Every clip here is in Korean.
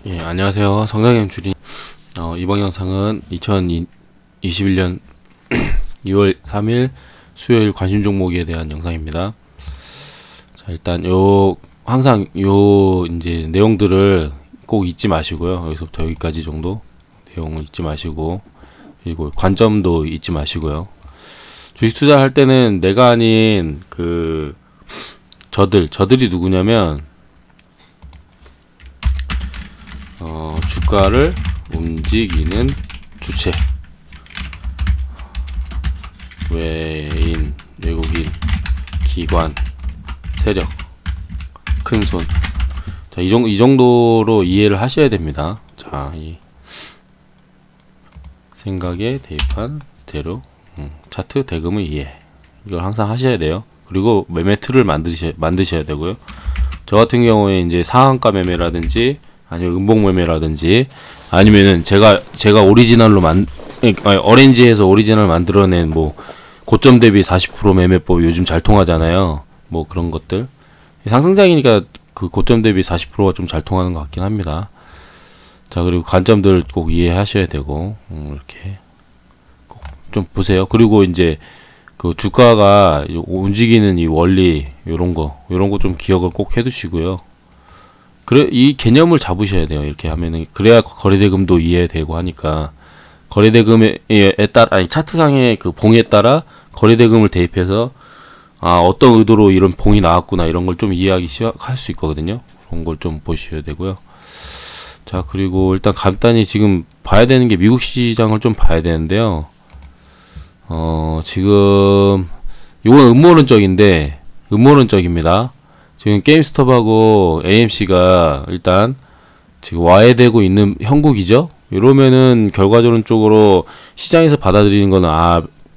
예, 안녕하세요. 성당형 주린. 이번 영상은 2021년 2월 3일 수요일 관심 종목에 대한 영상입니다. 자, 일단 항상 이제 내용들을 꼭 잊지 마시고요. 여기서부터 여기까지 정도 내용을 잊지 마시고, 그리고 관점도 잊지 마시고요. 주식 투자할 때는 내가 아닌 저들이 누구냐면, 주가를 움직이는 주체, 외국인, 기관, 세력, 큰손. 자, 이 정도로 이해를 하셔야 됩니다. 자, 이 생각에 대입한 대로 차트 대금의 이해, 이걸 항상 하셔야 돼요. 그리고 매매 틀을 만드셔야 되고요. 저 같은 경우에 이제 상한가 매매라든지 아니면 음봉 매매라든지, 아니면은 제가 오리지널로 어렌지에서 오리지널 만들어낸 고점 대비 40% 매매법 요즘 잘 통하잖아요. 그런 것들, 상승장이니까 그 고점 대비 40%가 좀 잘 통하는 것 같긴 합니다. 자, 그리고 관점들 꼭 이해하셔야 되고, 이렇게 꼭 좀 보세요. 그리고 이제 그 주가가 움직이는 이 원리, 요런 거 좀 기억을 꼭 해두시고요. 이 개념을 잡으셔야 돼요. 이렇게 하면은, 그래야 거래대금도 이해되고 하니까, 거래대금에 따라, 차트상의 그 봉에 따라 거래대금을 대입해서, 어떤 의도로 이런 봉이 나왔구나, 이런 걸 좀 이해하기 할 수 있거든요. 그런 걸 좀 보셔야 되고요. 자, 그리고 일단 간단히 지금 봐야 되는 게 미국 시장을 좀 봐야 되는데요. 지금, 이건 음모론적입니다. 지금 게임스톱하고 AMC가 일단 지금 와해되고 있는 형국이죠. 이러면은 결과적으로 시장에서 받아들이는 거는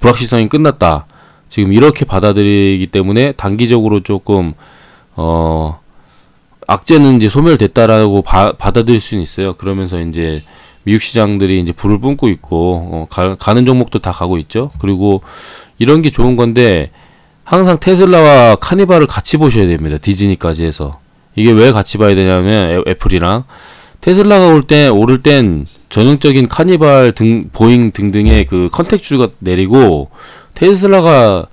불확실성이 끝났다, 지금 이렇게 받아들이기 때문에 단기적으로 조금 악재는 이제 소멸됐다라고 받아들일 수는 있어요. 그러면서 이제 미국 시장들이 이제 불을 뿜고 있고, 가는 종목도 다 가고 있죠. 그리고 이런 게 좋은 건데, 항상 테슬라와 카니발을 같이 보셔야 됩니다. 디즈니까지 해서. 이게 왜 같이 봐야 되냐면, 애플이랑 테슬라가 오를 땐 전형적인 카니발 보잉 등등의 그 컨택주가 내리고, 테슬라가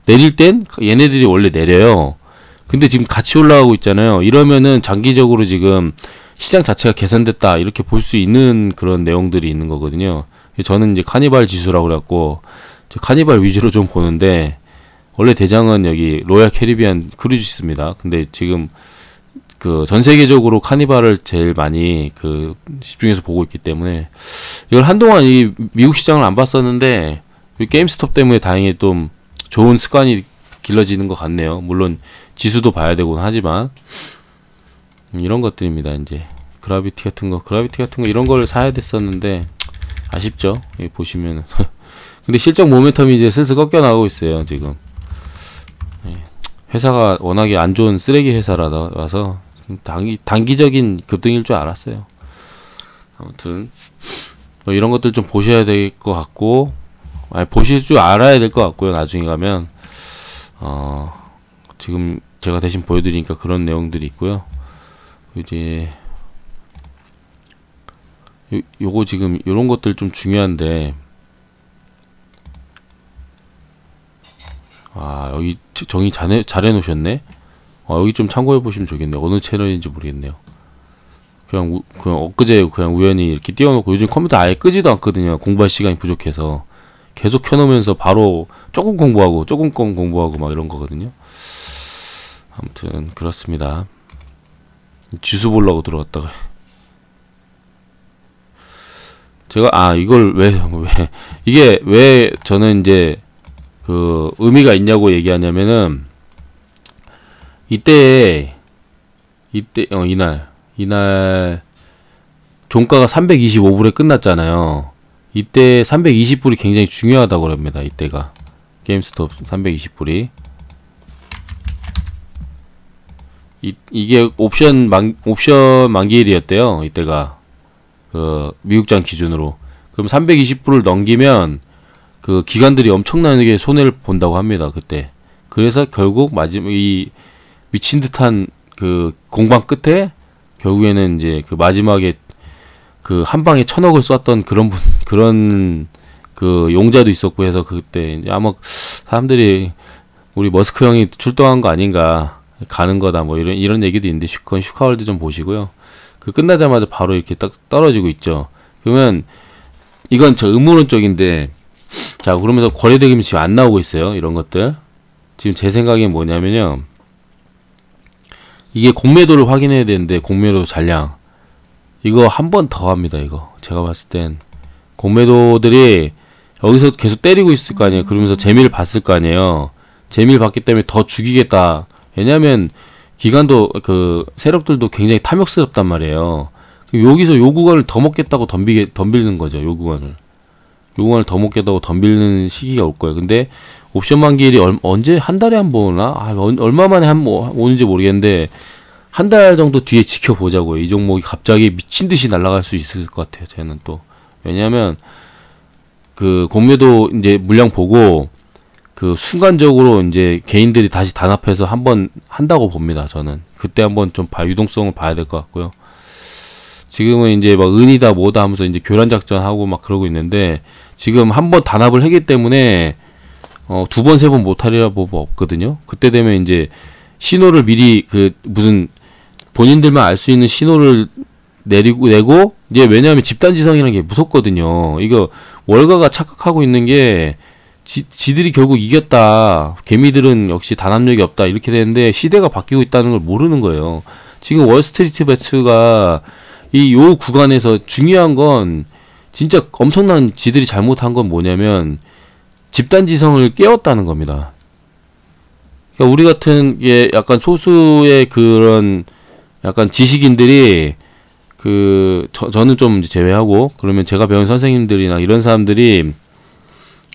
내릴 땐 얘네들이 원래 내려요. 근데 지금 같이 올라가고 있잖아요. 이러면은 장기적으로 지금 시장 자체가 개선됐다, 이렇게 볼 수 있는 그런 내용들이 있는 거거든요. 저는 이제 카니발 지수라고 그래갖고 카니발 위주로 좀 보는데, 원래 대장은 여기 로얄 캐리비안 크루즈스입니다. 근데 지금 전 세계적으로 카니발을 제일 많이 집중해서 보고 있기 때문에, 이걸 한동안 이 미국 시장을 안 봤었는데, 이 게임스톱 때문에 다행히 좀 좋은 습관이 길러지는 것 같네요. 물론 지수도 봐야 되곤 하지만, 이런 것들입니다. 이제 그라비티 같은 거 이런 걸 사야 됐었는데 아쉽죠. 여기 보시면은 근데 실적 모멘텀이 이제 슬슬 꺾여 나오고 있어요, 지금. 회사가 워낙에 안 좋은 쓰레기 회사라서 단기적인 급등일 줄 알았어요. 아무튼 이런 것들 좀 보셔야 될 것 같고, 보실 줄 알아야 될 것 같고요. 나중에 가면 지금 제가 대신 보여드리니까 그런 내용들이 있고요. 이제 요거 지금 요런 것들 좀 중요한데, 여기 정의 잘 해놓으셨네. 여기 좀 참고해 보시면 좋겠네요. 어느 채널인지 모르겠네요. 그냥 엊그제 그냥 우연히 이렇게 띄워놓고, 요즘 컴퓨터 아예 끄지도 않거든요. 공부할 시간이 부족해서 계속 켜놓으면서 바로 조금 공부하고 막 이런 거거든요. 아무튼 그렇습니다. 지수 보려고 들어왔다가 제가 이걸 이게 왜 저는 이제 의미가 있냐고 얘기하냐면은, 이날 종가가 325불에 끝났잖아요. 이때 320불이 굉장히 중요하다고 그럽니다. 이때가 게임스톱 320불이 이게 옵션 만기일이었대요. 이때가 미국장 기준으로. 그럼 320불을 넘기면 기관들이 엄청나게 손해를 본다고 합니다, 그때. 그래서 결국 이 미친 듯한 공방 끝에 결국에는 이제 마지막에 그 한 방에 1,000억을 쐈던 그런 그 용자도 있었고 해서 그때 이제 아마 사람들이 우리 머스크 형이 출동한 거 아닌가, 가는 거다 뭐 이런 얘기도 있는데, 그건 슈카월드 좀 보시고요. 그 끝나자마자 바로 이렇게 딱 떨어지고 있죠. 그러면 이건 저 음모론적인데, 자 그러면서 거래대금이 지금 안 나오고 있어요. 이런 것들 지금 제 생각엔 뭐냐면요, 이게 공매도를 확인해야 되는데, 공매도 잔량 이거 한 번 더 합니다. 이거 제가 봤을 땐 공매도들이 여기서 계속 때리고 있을 거 아니에요. 그러면서 재미를 봤을 거 아니에요. 재미를 봤기 때문에 더 죽이겠다. 왜냐면 기관도 그 세력들도 굉장히 탐욕스럽단 말이에요. 여기서 요 구간을 더 먹겠다고 덤비는 거죠. 요 구간을 더 먹겠다고 덤비는 시기가 올 거예요. 근데 옵션 만기일이 언제, 한 달에 한 번 오나? 얼마 만에 오는지 모르겠는데, 한 달 정도 뒤에 지켜보자고요. 이 종목이 갑자기 미친 듯이 날아갈 수 있을 것 같아요. 저는 또. 왜냐면 그 공매도 이제 물량 보고 그 순간적으로 이제 개인들이 다시 단합해서 한번 한다고 봅니다. 저는 그때 한번 좀 유동성을 봐야 될 것 같고요. 지금은 이제 막 은이다 뭐다 하면서 이제 교란 작전 하고 막 그러고 있는데, 지금 한번 단합을 했기 때문에 두 번 세 번 못하리라 법 없거든요. 그때 되면 이제 신호를 미리 그 무슨 본인들만 알 수 있는 신호를 내고 이제, 왜냐하면 집단지성이라는 게 무섭거든요. 이거 월가가 착각하고 있는 게 지들이 결국 이겼다, 개미들은 역시 단합력이 없다, 이렇게 되는데 시대가 바뀌고 있다는 걸 모르는 거예요. 지금 월스트리트 배츠가 요 구간에서 중요한 건, 진짜 엄청난 지들이 잘못한 건 뭐냐면 집단지성을 깨웠다는 겁니다. 그러니까 우리 같은 게 약간 소수의 그런 약간 지식인들이 저는 좀 제외하고, 그러면 제가 배운 선생님들이나 이런 사람들이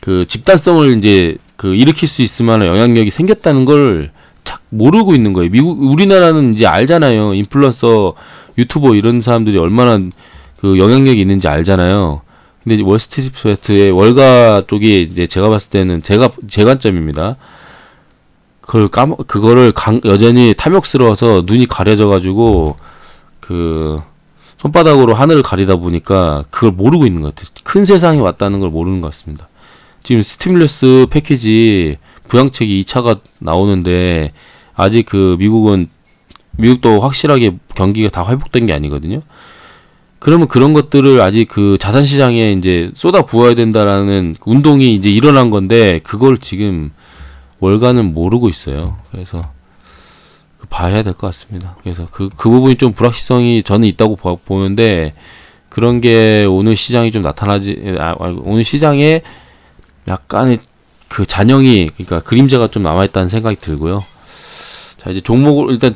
그 집단성을 이제 일으킬 수 있을 만한 영향력이 생겼다는 걸 착 모르고 있는 거예요. 우리나라는 이제 알잖아요. 인플루언서, 유튜버 이런 사람들이 얼마나 그 영향력이 있는지 알잖아요. 근데 이제 월스트리트 배트의 월가 쪽이 이제 제가 봤을 때는 제 관점입니다. 그거를 여전히 탐욕스러워서 눈이 가려져가지고 손바닥으로 하늘을 가리다 보니까 그걸 모르고 있는 것 같아요. 큰 세상이 왔다는 걸 모르는 것 같습니다. 지금 스티뮬러스 패키지 부양책이 2차가 나오는데, 아직 미국도 확실하게 경기가 다 회복된 게 아니거든요. 그러면 그런 것들을 아직 그 자산시장에 이제 쏟아 부어야 된다라는 운동이 이제 일어난 건데, 그걸 지금 월가는 모르고 있어요. 그래서 봐야 될 것 같습니다. 그래서 그 부분이 좀 불확실성이 저는 있다고 보는데, 그런 게 오늘 시장이 좀 오늘 시장에 약간의 그 잔영이, 그러니까 그림자가 좀 남아있다는 생각이 들고요. 자, 이제 종목을 일단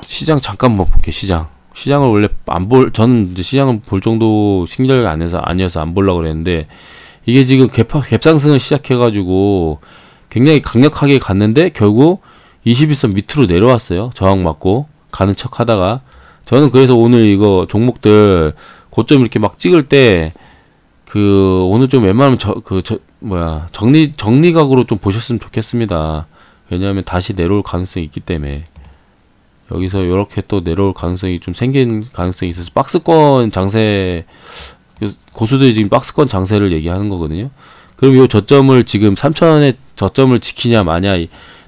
시장 잠깐만 볼게요. 시장을 원래 저는 이제 시장을 볼 정도 신경이 아니어서 안 보려고 그랬는데, 이게 지금 갭상승을 시작해가지고 굉장히 강력하게 갔는데 결국 21선 밑으로 내려왔어요. 저항 맞고 가는 척 하다가. 저는 그래서 오늘 이거 종목들 고점 이렇게 막 찍을 때 오늘 좀 웬만하면 정리각으로 좀 보셨으면 좋겠습니다. 왜냐하면 다시 내려올 가능성이 있기 때문에. 여기서 이렇게 또 내려올 가능성이 좀 생긴 가능성이 있어서 박스권 장세, 고수들이 지금 박스권 장세를 얘기하는 거거든요. 그럼 이 저점을 지금 3,000원의 저점을 지키냐 마냐,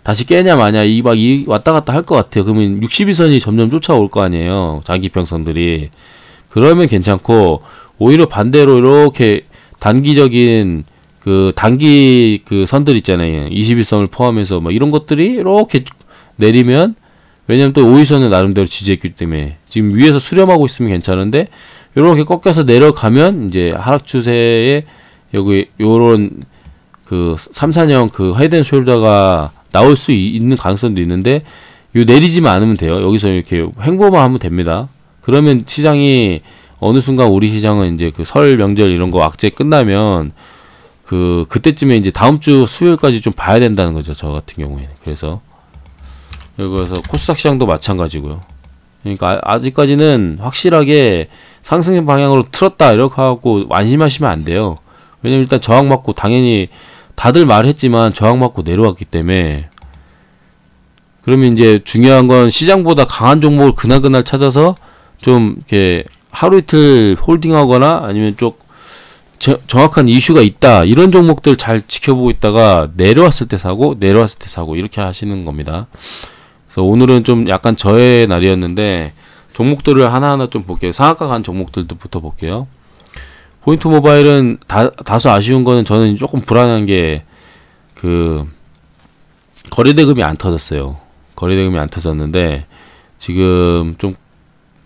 다시 깨냐 마냐, 이 왔다 갔다 할 것 같아요. 그러면 62선이 점점 쫓아올 거 아니에요. 장기평선들이. 그러면 괜찮고, 오히려 반대로 이렇게 단기적인 단기 선들 있잖아요. 21선을 포함해서 막 이런 것들이 이렇게 내리면, 왜냐면 또 5일선을 나름대로 지지했기 때문에 지금 위에서 수렴하고 있으면 괜찮은데, 이렇게 꺾여서 내려가면 이제 하락 추세에 여기 요런 3, 4년 헤드 앤 숄더가 나올 수 있는 가능성도 있는데, 요 내리지만 않으면 돼요. 여기서 이렇게 횡보만 하면 됩니다. 그러면 시장이 어느 순간, 우리 시장은 이제 설 명절 이런 거 악재 끝나면 그때쯤에 이제 다음 주 수요일까지 좀 봐야 된다는 거죠. 저 같은 경우에는. 그래서 여기서 코스닥 시장도 마찬가지고요. 그러니까 아직까지는 확실하게 상승 방향으로 틀었다 이렇게 하고 안심하시면 안 돼요. 왜냐면 일단 저항 맞고, 당연히 다들 말했지만 저항 맞고 내려왔기 때문에. 그러면 이제 중요한 건 시장보다 강한 종목을 그날그날 찾아서 좀 이렇게 하루 이틀 홀딩하거나 아니면 좀 정확한 이슈가 있다 이런 종목들 잘 지켜보고 있다가 내려왔을 때 사고 내려왔을 때 사고 이렇게 하시는 겁니다. 그래서 오늘은 좀 약간 저의 날이었는데 종목들을 하나하나 좀 볼게요. 상한가 간 종목들부터 볼게요. 포인트 모바일은 다소 아쉬운 거는 저는 조금 불안한 게 그 거래대금이 안 터졌어요. 거래대금이 안 터졌는데 지금 좀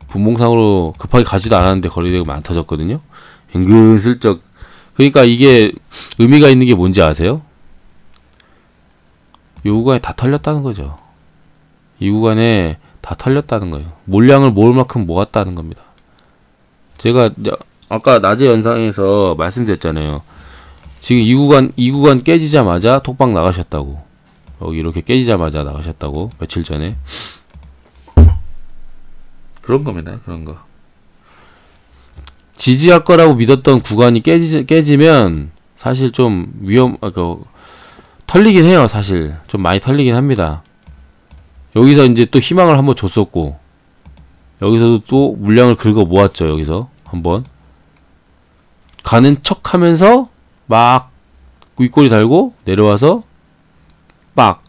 분봉상으로 급하게 가지도 않았는데 거래대금이 안 터졌거든요. 은근슬쩍. 그러니까 이게 의미가 있는 게 뭔지 아세요? 이 구간에 다 털렸다는 거죠. 이 구간에 다 털렸다는 거예요. 몰량을 모을 만큼 모았다는 겁니다. 제가 아까 낮에 영상에서 말씀드렸잖아요. 지금 이 구간 깨지자마자 톡방 나가셨다고. 여기 이렇게 깨지자마자 나가셨다고. 며칠 전에. 그런 겁니다. 그런 거. 지지할 거라고 믿었던 구간이 깨지면 사실 좀 털리긴 해요. 사실 좀 많이 털리긴 합니다. 여기서 이제 또 희망을 한번 줬었고 여기서도 또 물량을 긁어 모았죠. 여기서 한번 가는 척 하면서 막 윗꼬리 달고 내려와서 빡.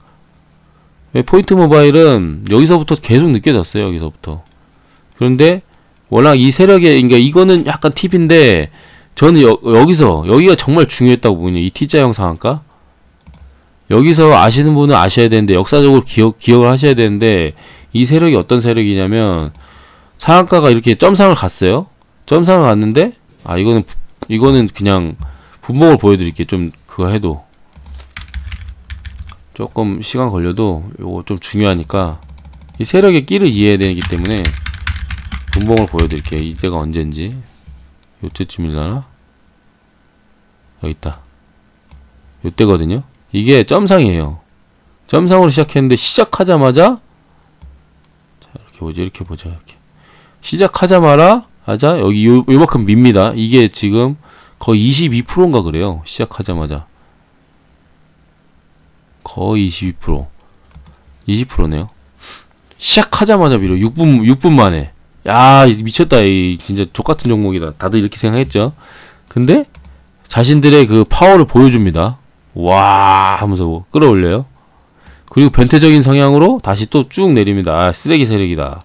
포인트 모바일은 여기서부터 계속 느껴졌어요. 여기서부터. 그런데 워낙 이 세력에, 그러니까 이거는 약간 팁인데 저는 여기가 정말 중요했다고 보거든요. 이 T자형 상한가. 여기서 아시는 분은 아셔야 되는데 역사적으로 기억을 하셔야 되는데 이 세력이 어떤 세력이냐면 상한가가 이렇게 점상을 갔어요. 점상을 갔는데 이거는 그냥 분봉을 보여드릴게요. 좀 그거 해도 조금 시간 걸려도 요거 좀 중요하니까 이 세력의 끼를 이해해야 되기 때문에 분봉을 보여드릴게요. 이때가 언젠지. 요때쯤이려나? 여기 있다. 요때거든요. 이게 점상이에요. 점상으로 시작했는데 시작하자마자 자, 이렇게 보자. 이렇게 시작하자마자 여기 요만큼 밉니다. 이게 지금 거의 22%인가 그래요. 시작하자마자 거의 22%. 20%네요. 시작하자마자 밀어. 6분 만에. 야, 미쳤다. 이 진짜 족같은 종목이다. 다들 이렇게 생각했죠. 근데 자신들의 그 파워를 보여줍니다. 와 하면서 끌어올려요. 그리고 변태적인 성향으로 다시 또 쭉 내립니다. 아, 쓰레기 세력이다.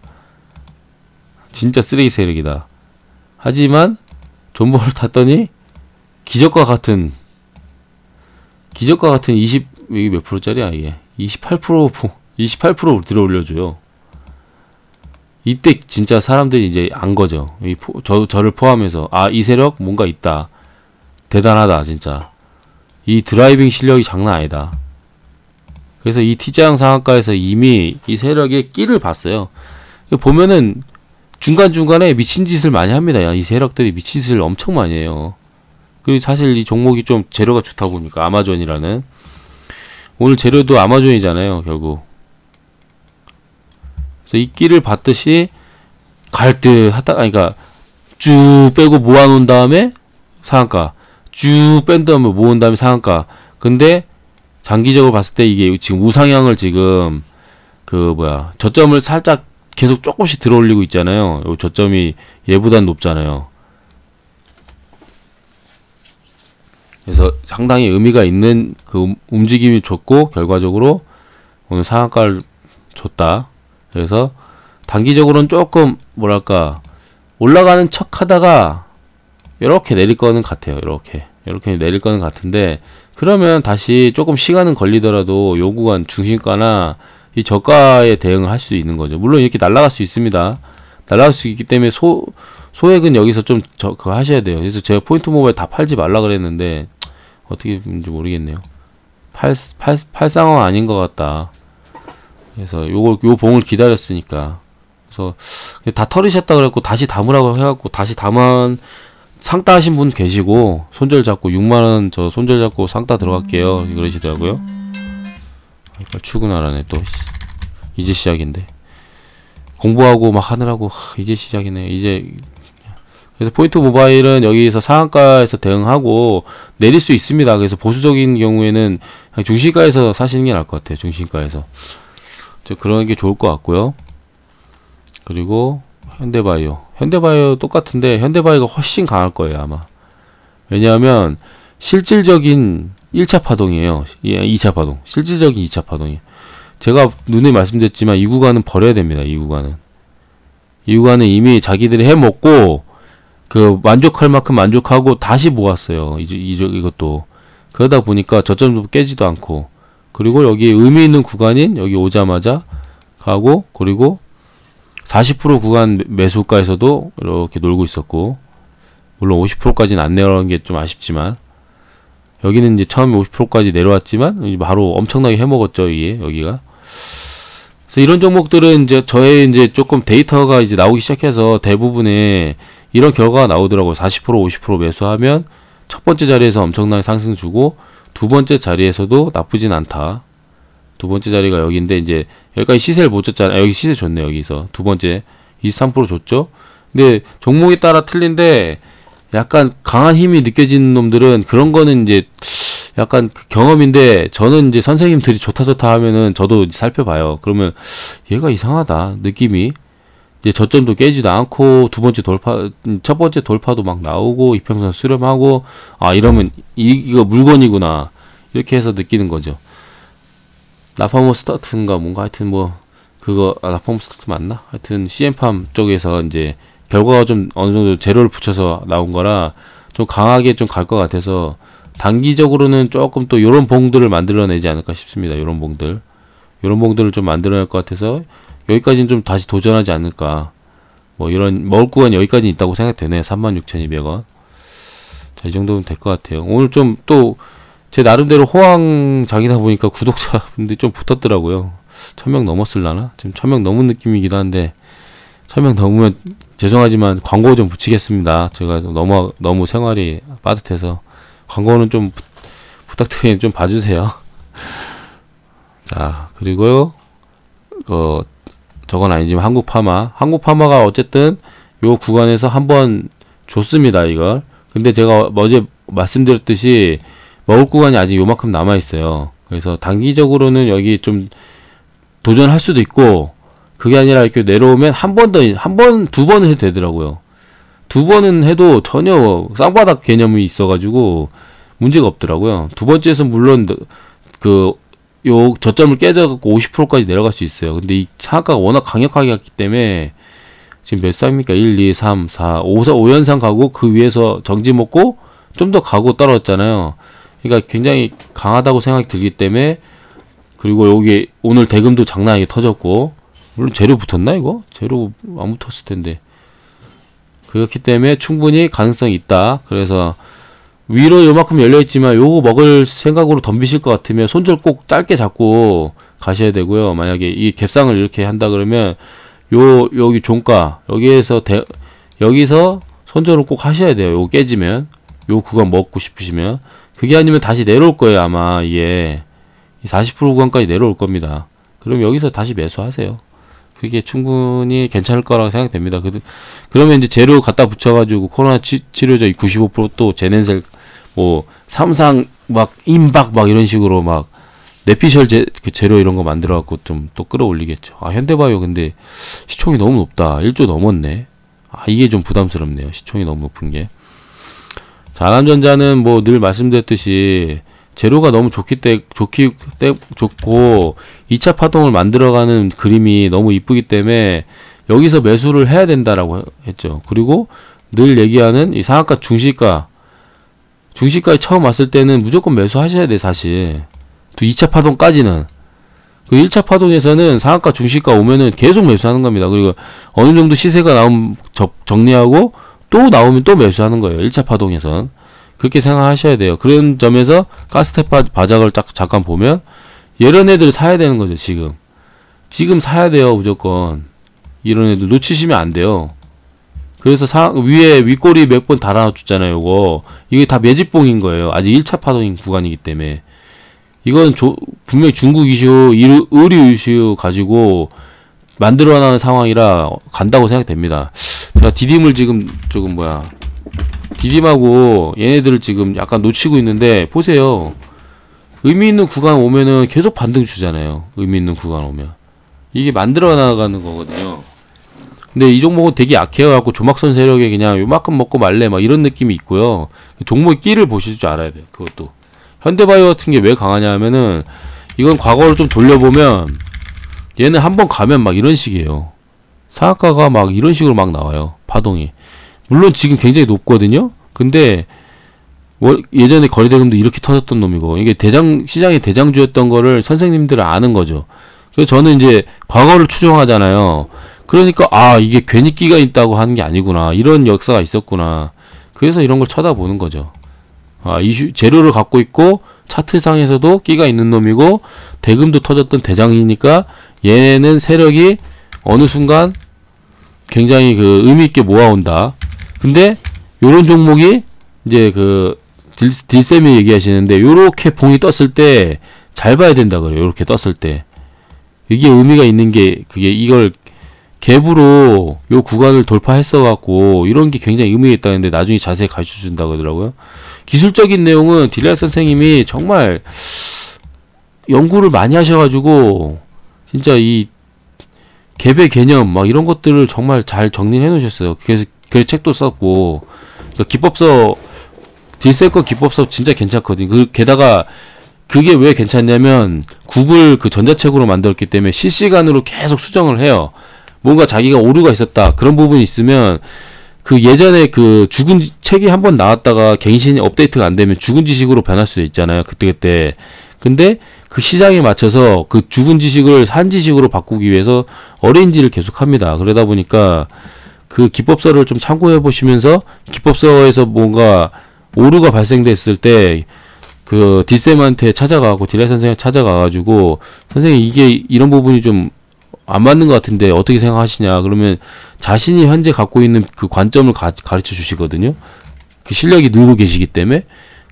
진짜 쓰레기 세력이다. 하지만 존버를 탔더니 기적과 같은 이게 몇 프로짜리야 이게 28% 들어올려줘요. 이때 진짜 사람들이 이제 안 거죠. 저를 포함해서 이 세력 뭔가 있다. 대단하다 진짜. 이 드라이빙 실력이 장난 아니다. 그래서 이 T자형 상한가에서 이미 이 세력의 끼를 봤어요. 보면은 중간중간에 미친 짓을 많이 합니다. 이 세력들이 미친 짓을 엄청 많이 해요. 그리고 사실 이 종목이 좀 재료가 좋다 보니까 아마존이라는 오늘 재료도 아마존이잖아요. 결국 그래서 이 끼를 봤듯이 갈 듯 하다가 그러니까 쭉 빼고 모아놓은 다음에 상한가 쭉 뺀 다음에 모은 다음에 상한가. 근데 장기적으로 봤을 때 이게 지금 우상향을 지금 저점을 살짝 계속 조금씩 들어올리고 있잖아요. 요 저점이 얘보단 높잖아요. 그래서 상당히 의미가 있는 그 움직임이 좋고 결과적으로 오늘 상한가를 줬다. 그래서 단기적으로는 조금 뭐랄까 올라가는 척 하다가 이렇게 내릴 거는 같아요. 이렇게 내릴 거는 같은데 그러면 다시 조금 시간은 걸리더라도 요 구간 중심가나 이 저가에 대응을 할 수 있는 거죠. 물론 이렇게 날아갈 수 있습니다. 날아갈 수 있기 때문에 소액은 여기서 좀 그거 하셔야 돼요. 그래서 제가 포인트 모바일 다 팔지 말라 그랬는데 어떻게 되는지 모르겠네요. 팔 상황 아닌 것 같다. 그래서 요 봉을 기다렸으니까. 그래서 다 털으셨다 그랬고 다시 담으라고 해갖고 다시 담은 상따 하신 분 계시고 손절 잡고 6만원 저 손절 잡고 상따 들어갈게요 그러시더라고요. 출근하라네 또. 이제 시작인데 공부하고 막 하느라고 이제 시작이네. 이제 그래서 포인트 모바일은 여기서 상한가에서 대응하고 내릴 수 있습니다. 그래서 보수적인 경우에는 중시가에서 사시는 게 나을 것 같아요. 중시가에서 그런 게 좋을 것 같고요. 그리고 현대바이오 현대바이오 똑같은데 현대바이오가 훨씬 강할 거예요 아마. 왜냐하면 실질적인 1차 파동이에요. 2차 파동. 실질적인 2차 파동이에요. 제가 눈에 말씀드렸지만 이 구간은 버려야 됩니다. 이 구간은 이미 자기들이 해먹고 그 만족할 만큼 만족하고 다시 모았어요. 이것도. 그러다 보니까 저점도 깨지도 않고, 그리고 여기 의미 있는 구간인 여기 오자마자 가고, 그리고 40% 구간 매수가에서도 이렇게 놀고 있었고, 물론 50%까지는 안 내려간 게 좀 아쉽지만, 여기는 이제 처음에 50%까지 내려왔지만 바로 엄청나게 해먹었죠. 이게 여기가. 그래서 이런 종목들은 이제 저의 이제 조금 데이터가 이제 나오기 시작해서 대부분의 이런 결과가 나오더라고요. 40% 50% 매수하면 첫 번째 자리에서 엄청나게 상승 주고, 두 번째 자리에서도 나쁘진 않다. 두 번째 자리가 여기인데 이제 여기까지 시세를 못 줬잖아요. 여기 시세 줬네. 여기서 두 번째 23% 줬죠. 근데 종목에 따라 틀린데 약간 강한 힘이 느껴지는 놈들은 그런 거는 이제 약간 그 경험인데, 저는 이제 선생님들이 좋다 하면은 저도 이제 살펴봐요. 그러면 얘가 이상하다 느낌이. 이제 저점도 깨지도 않고 첫 번째 돌파도 막 나오고 이평선 수렴하고, 아 이러면 이거 물건이구나 이렇게 해서 느끼는 거죠. 라파모 스타트인가 뭔가 하여튼 뭐 그거 라파모 스타트 맞나? 하여튼 CM팜 쪽에서 이제 결과가 좀 어느 정도 재료를 붙여서 나온 거라 좀 강하게 좀 갈 것 같아서 단기적으로는 조금 또 요런 봉들을 만들어내지 않을까 싶습니다. 요런 봉들을 좀 만들어낼 것 같아서 여기까지는 좀 다시 도전하지 않을까. 뭐 이런 먹을 구간이 여기까지 있다고 생각되네. 36,200원. 자, 이 정도면 될 것 같아요. 오늘 좀 또 제 나름대로 호황장이다 보니까 구독자분들이 좀 붙었더라고요. 1000명 넘었을라나? 지금 1000명 넘은 느낌이기도 한데, 1000명 넘으면 죄송하지만 광고 좀 붙이겠습니다. 제가 너무 생활이 빠듯해서 광고는 좀 부탁드리니 좀 봐주세요. 자, 그리고요, 저건 아니지만 한국파마가 어쨌든 요 구간에서 한번 줬습니다, 이걸. 근데 제가 어제 말씀드렸듯이 먹을 구간이 아직 요만큼 남아있어요. 그래서 단기적으로는 여기 좀 도전할 수도 있고, 그게 아니라 이렇게 내려오면 두 번은 해도 되더라고요. 두 번은 해도 전혀 쌍바닥 개념이 있어가지고 문제가 없더라고요. 두 번째에서 물론 요 저점을 깨져갖고 50%까지 내려갈 수 있어요. 근데 이 상한가가 워낙 강력하게 갔기 때문에 지금 몇 쌍입니까? 1, 2, 3, 4, 5연상 가고 그 위에서 정지 먹고 좀 더 가고 떨어졌잖아요. 그러니까 굉장히 강하다고 생각이 들기 때문에, 그리고 여기 오늘 대금도 장난 아니게 터졌고, 물론 재료 붙었나 이거? 재료 안 붙었을 텐데. 그렇기 때문에 충분히 가능성이 있다. 그래서 위로 요만큼 열려있지만 요거 먹을 생각으로 덤비실 것 같으면 손절 꼭 짧게 잡고 가셔야 되고요. 만약에 이 갭상을 이렇게 한다 그러면 여기 종가 여기서 손절을 꼭 하셔야 돼요. 요거 깨지면, 요 구간 먹고 싶으시면. 그게 아니면 다시 내려올 거예요. 아마 이게 40% 구간까지 내려올 겁니다. 그럼 여기서 다시 매수하세요. 그게 충분히 괜찮을 거라고 생각됩니다. 그러면 이제 재료 갖다 붙여가지고 코로나 치료제 95%또 제넨셀 뭐 삼상 막 임박 막 이런 식으로 막 뇌피셜 그 재료 이런 거 만들어갖고 좀 또 끌어올리겠죠. 아, 현대바이오 근데 시총이 너무 높다. 1조 넘었네. 아, 이게 좀 부담스럽네요. 시총이 너무 높은 게. 자, 아남전자는 뭐 늘 말씀드렸듯이 재료가 너무 좋고 2차 파동을 만들어가는 그림이 너무 이쁘기 때문에 여기서 매수를 해야 된다라고 했죠. 그리고 늘 얘기하는 이 상한가 중시가에 처음 왔을 때는 무조건 매수하셔야 돼, 사실. 또 2차 파동까지는. 그 1차 파동에서는 상한가 중시가 오면은 계속 매수하는 겁니다. 그리고 어느 정도 시세가 나오면 정리하고 또 나오면 또 매수하는 거예요. 1차 파동에선. 그렇게 생각하셔야 돼요. 그런 점에서 가스테파 바닥을 잠깐 보면 이런 애들 사야 되는 거죠. 지금 사야 돼요. 무조건. 이런 애들 놓치시면 안 돼요. 그래서 위에 윗꼬리 몇 번 달아줬잖아요. 요거 이게 다 매집봉인 거예요. 아직 1차 파동인 구간이기 때문에. 이건 분명히 중국 이슈, 의류 이슈 가지고 만들어나는 상황이라 간다고 생각됩니다. 제가 디딤을 디딤하고 얘네들을 지금 약간 놓치고 있는데, 보세요. 의미 있는 구간 오면은 계속 반등 주잖아요. 의미 있는 구간 오면. 이게 만들어 나가는 거거든요. 근데 이 종목은 되게 약해갖고 조막선 세력에 그냥 요만큼 먹고 말래 막 이런 느낌이 있고요. 종목의 끼를 보실 줄 알아야 돼요. 그것도. 현대바이오 같은 게 왜 강하냐 하면은 이건 과거를 좀 돌려보면 얘는 한번 가면 막 이런 식이에요. 상한가가 막 이런 식으로 막 나와요. 파동이. 물론 지금 굉장히 높거든요. 근데 예전에 거래대금도 이렇게 터졌던 놈이고 이게 시장의 대장주였던 거를 선생님들은 아는 거죠. 그래서 저는 이제 과거를 추종하잖아요. 그러니까 이게 괜히 끼가 있다고 하는 게 아니구나. 이런 역사가 있었구나. 그래서 이런 걸 쳐다보는 거죠. 재료를 갖고 있고 차트상에서도 끼가 있는 놈이고 대금도 터졌던 대장이니까 얘는 세력이 어느 순간 굉장히 그 의미 있게 모아온다. 근데 요런 종목이 이제 그 딜쌤이 얘기하시는데 요렇게 봉이 떴을 때 잘 봐야 된다 그래요. 요렇게 떴을 때 이게 의미가 있는 게 그게 이걸 갭으로 요 구간을 돌파했어 갖고 이런 게 굉장히 의미가 있다는데 나중에 자세히 가르쳐 준다고 하더라고요. 기술적인 내용은 딜라 선생님이 정말 연구를 많이 하셔가지고 진짜 이 갭의 개념 막 이런 것들을 정말 잘 정리해 놓으셨어요. 그래서 책도 썼고 그러니까 기법서 딜셀거 기법서 진짜 괜찮거든요. 게다가 그게 왜 괜찮냐면 구글 그 전자책으로 만들었기 때문에 실시간으로 계속 수정을 해요. 뭔가 자기가 오류가 있었다 그런 부분이 있으면 그 예전에 그 죽은 책이 한번 나왔다가 갱신이 업데이트가 안 되면 죽은 지식으로 변할 수 있잖아요. 그때. 근데 그 시장에 맞춰서 그 죽은 지식을 산 지식으로 바꾸기 위해서 어레인지를 계속 합니다. 그러다 보니까 그 기법서를 좀 참고해 보시면서 기법서에서 뭔가 오류가 발생됐을 때 그 딜쌤한테 찾아가고 딜라 선생님 찾아가가지고 선생님 이게 이런 부분이 좀 안 맞는 것 같은데 어떻게 생각하시냐 그러면 자신이 현재 갖고 있는 그 관점을 가르쳐 주시거든요. 그 실력이 늘고 계시기 때문에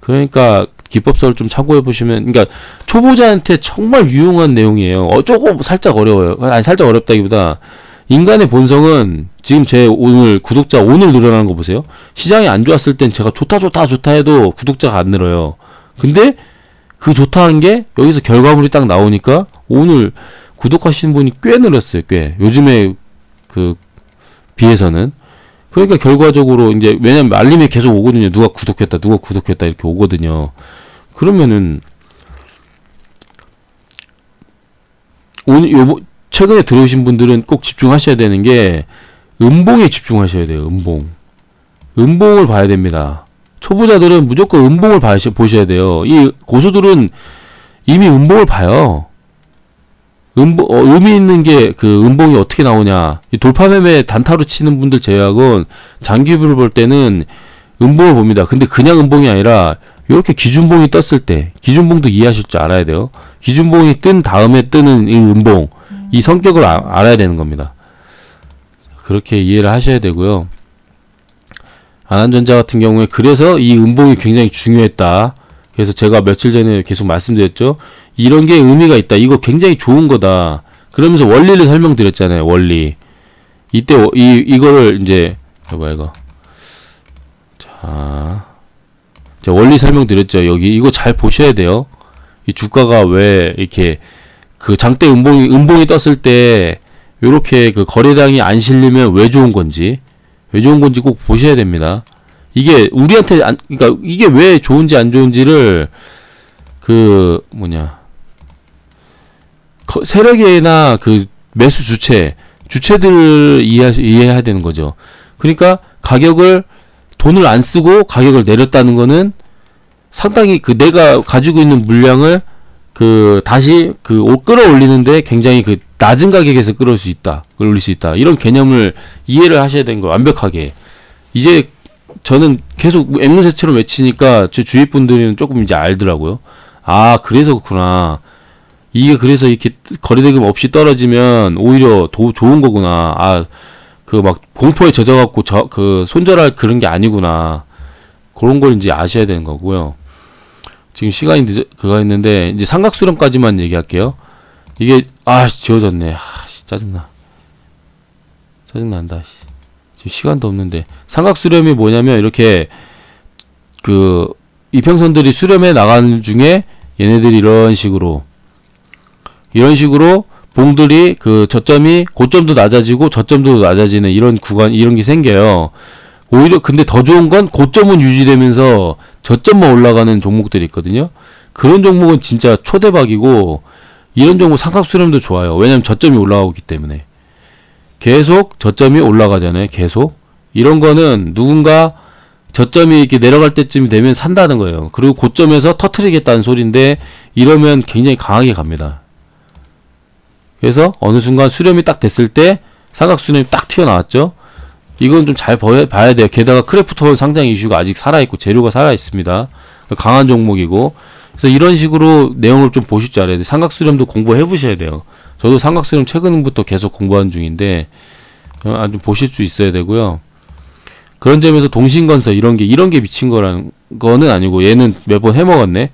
그러니까 기법서를 좀 참고해 보시면 그러니까 초보자한테 정말 유용한 내용이에요. 조금 살짝 어려워요. 아니 살짝 어렵다기보다 인간의 본성은 지금 제 오늘 구독자 오늘 늘어나는 거 보세요. 시장이 안 좋았을 땐 제가 좋다 해도 구독자가 안 늘어요. 근데 그 좋다 한 게 여기서 결과물이 딱 나오니까 오늘 구독하시는 분이 꽤 늘었어요. 꽤 요즘에 그 비해서는 그러니까 결과적으로 이제 왜냐면 알림이 계속 오거든요. 누가 구독했다 이렇게 오거든요. 그러면은 오늘 최근에 들어오신 분들은 꼭 집중하셔야 되는 게 음봉에 집중하셔야 돼요. 음봉을 봐야 됩니다. 초보자들은 무조건 음봉을 보셔야 돼요. 이 고수들은 이미 음봉을 봐요. 의미 있는 게 그 음봉이 어떻게 나오냐. 돌파매매 단타로 치는 분들 제외하고는 장기뷰를 볼 때는 음봉을 봅니다. 근데 그냥 음봉이 아니라 이렇게 기준봉이 떴을 때 기준봉도 이해하실 줄 알아야 돼요. 기준봉이 뜬 다음에 뜨는 이 음봉 이 성격을 알아야 되는 겁니다. 그렇게 이해를 하셔야 되고요. 안한전자 같은 경우에 그래서 이 음봉이 굉장히 중요했다. 그래서 제가 며칠 전에 계속 말씀드렸죠. 이런 게 의미가 있다. 이거 굉장히 좋은 거다. 그러면서 원리를 설명드렸잖아요. 원리. 이때 이거를 이제 이거 자 원리 설명드렸죠. 여기 이거 잘 보셔야 돼요. 이 주가가 왜 이렇게 그 장대 음봉이 떴을 때 요렇게 그 거래량이 안 실리면 왜 좋은 건지 꼭 보셔야 됩니다. 이게 우리한테 그러니까 이게 왜 좋은지 안 좋은지를 그 세력이나 그 매수 주체들을 이해해야 되는 거죠. 그러니까 돈을 안 쓰고 가격을 내렸다는 거는 상당히 그 내가 가지고 있는 물량을 그 다시 그 끌어올리는데 굉장히 그 낮은 가격에서 끌어올릴 수 있다. 이런 개념을 이해를 하셔야 되는 거예요. 완벽하게. 이제 저는 계속 앵무새처럼 외치니까 제 주위 분들은 조금 이제 알더라고요. 아, 그래서 그렇구나. 이게 그래서 이렇게 거래대금 없이 떨어지면 오히려 좋은 거구나. 아, 그 막 공포에 젖어갖고 손절할 그런 게 아니구나. 그런 걸 이제 아셔야 되는 거고요. 지금 시간이 그거 했는데 이제 삼각수렴까지만 얘기할게요. 이게 지워졌네. 짜증난다. 지금 시간도 없는데 삼각수렴이 뭐냐면 이렇게 그 이평선들이 수렴해 나가는 중에 얘네들이 이런 식으로 봉들이 그 저점이 고점도 낮아지고 저점도 낮아지는 이런 구간, 이런 게 생겨요. 오히려 근데 더 좋은 건 고점은 유지되면서 저점만 올라가는 종목들이 있거든요. 그런 종목은 진짜 초대박이고, 이런 종목 상각수렴도 좋아요. 왜냐면 저점이 올라가고 있기 때문에. 계속 저점이 올라가잖아요. 계속. 이런 거는 누군가 저점이 이렇게 내려갈 때쯤이 되면 산다는 거예요. 그리고 고점에서 터트리겠다는 소리인데, 이러면 굉장히 강하게 갑니다. 그래서 어느 순간 수렴이 딱 됐을 때 삼각수렴이 딱 튀어나왔죠. 이건 좀 잘 봐야 돼요. 게다가 크래프톤 상장 이슈가 아직 살아있고 재료가 살아있습니다. 강한 종목이고. 그래서 이런 식으로 내용을 좀 보실 줄 알아야 돼요. 삼각수렴도 공부해 보셔야 돼요. 저도 삼각수렴 최근부터 계속 공부하는 중인데 아주 보실 수 있어야 되고요. 그런 점에서 동신건설 이런 게 미친 거라는 거는 아니고, 얘는 매번 해먹었네.